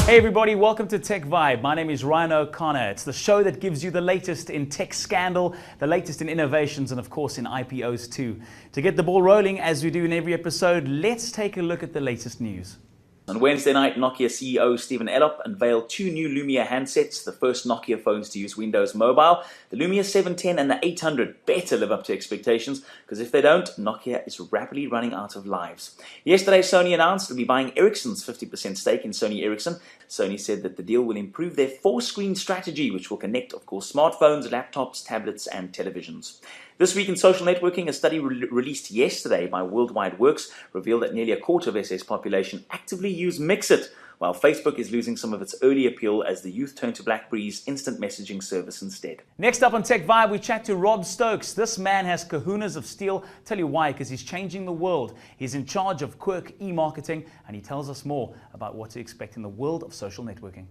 Hey everybody, welcome to Tech Vibe. My name is Ryan O'Connor. It's the show that gives you the latest in tech scandal, the latest in innovations, and of course in IPOs too. To get the ball rolling, as we do in every episode, let's take a look at the latest news. On Wednesday night, Nokia CEO Stephen Elop unveiled two new Lumia handsets, the first Nokia phones to use Windows Mobile. The Lumia 710 and the 800 better live up to expectations, because if they don't, Nokia is rapidly running out of lives. Yesterday, Sony announced to be buying Ericsson's 50% stake in Sony Ericsson. Sony said that the deal will improve their four-screen strategy, which will connect, of course, smartphones, laptops, tablets, and televisions. This week in social networking, a study released yesterday by Worldwide Works revealed that nearly a quarter of SA's population actively use Mixit, while Facebook is losing some of its early appeal as the youth turn to BlackBerry's instant messaging service instead. Next up on Tech Vibe, we chat to Rob Stokes. This man has kahunas of steel. Tell you why, because he's changing the world. He's in charge of Quirk e-marketing, and he tells us more about what to expect in the world of social networking.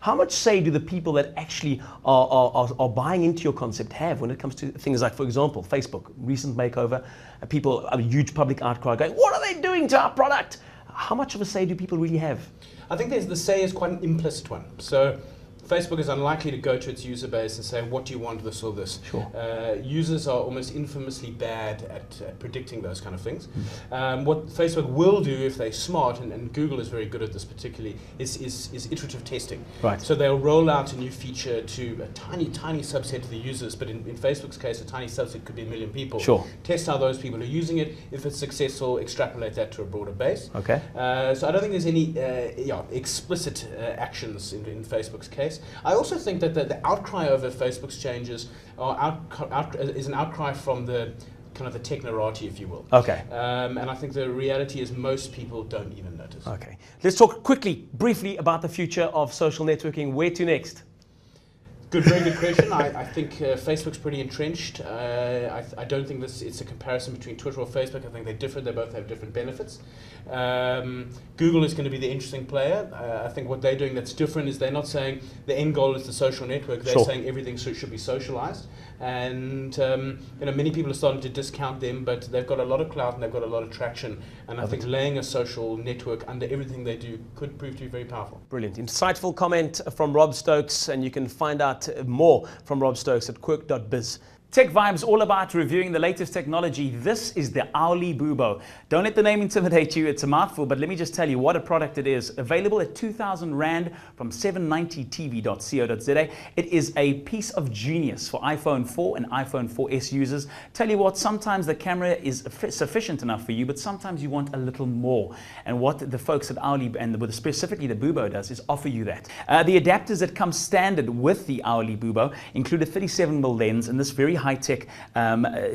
How much say do the people that actually are buying into your concept have when it comes to things like, for example, Facebook, recent makeover, people, a huge public outcry going, what are they doing to our product? How much of a say do people really have? I think the say is quite an implicit one. So Facebook is unlikely to go to its user base and say, what do you want, this or this? Sure. Users are almost infamously bad at predicting those kind of things. What Facebook will do if they're smart, and Google is very good at this particularly, is iterative testing. Right. So they'll roll out a new feature to a tiny subset of the users, but in Facebook's case, a tiny subset could be 1 million people. Sure. Test how those people are using it. If it's successful, extrapolate that to a broader base. Okay. So I don't think there's any explicit actions in Facebook's case. I also think that the outcry over Facebook's changes is an outcry from the kind of the technorati, if you will. Okay. And I think the reality is most people don't even notice. Okay. Let's talk quickly, briefly about the future of social networking. Where to next? Very good question. I think Facebook's pretty entrenched. I don't think it's a comparison between Twitter or Facebook. I think they're different. They both have different benefits. Google is going to be the interesting player. I think what they're doing that's different is they're not saying the end goal is the social network. They're saying everything should be socialized. And many people are starting to discount them, but they've got a lot of clout and they've got a lot of traction. And I think laying a social network under everything they do could prove to be very powerful. Brilliant. Insightful comment from Rob Stokes, and you can find out more from Rob Stokes at quirk.biz. Tech Vibe's all about reviewing the latest technology. This is the Owly Bubo. Don't let the name intimidate you. It's a mouthful, but let me just tell you what a product it is. Available at 2,000 Rand from 790tv.co.za. It is a piece of genius for iPhone 4 and iPhone 4S users. Tell you what, sometimes the camera is sufficient enough for you, but sometimes you want a little more. And what the folks at Owly, and specifically the Bubo, does is offer you that. The adapters that come standard with the Owly Bubo include a 37mm lens and this very high-tech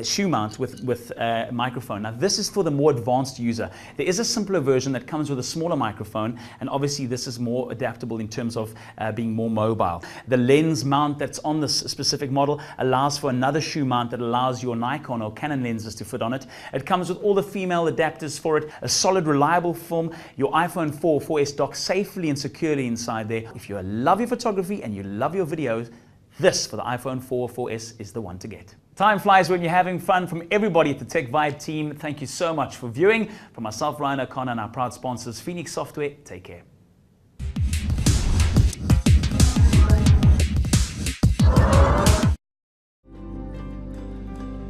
shoe mount with a microphone. Now this is for the more advanced user. There is a simpler version that comes with a smaller microphone, and obviously this is more adaptable in terms of being more mobile. The lens mount that's on this specific model allows for another shoe mount that allows your Nikon or Canon lenses to fit on it. It comes with all the female adapters for it, a solid reliable film, your iPhone 4 4S docks safely and securely inside there. If you love your photography and you love your videos, this for the iPhone 4 4S is the one to get. Time flies when you're having fun. From everybody at the Tech Vibe team, thank you so much for viewing. From myself, Ryan O'Connor, and our proud sponsors, Phoenix Software, take care.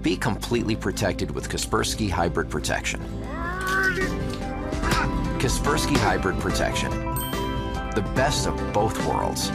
Be completely protected with Kaspersky Hybrid Protection. Kaspersky Hybrid Protection. The best of both worlds.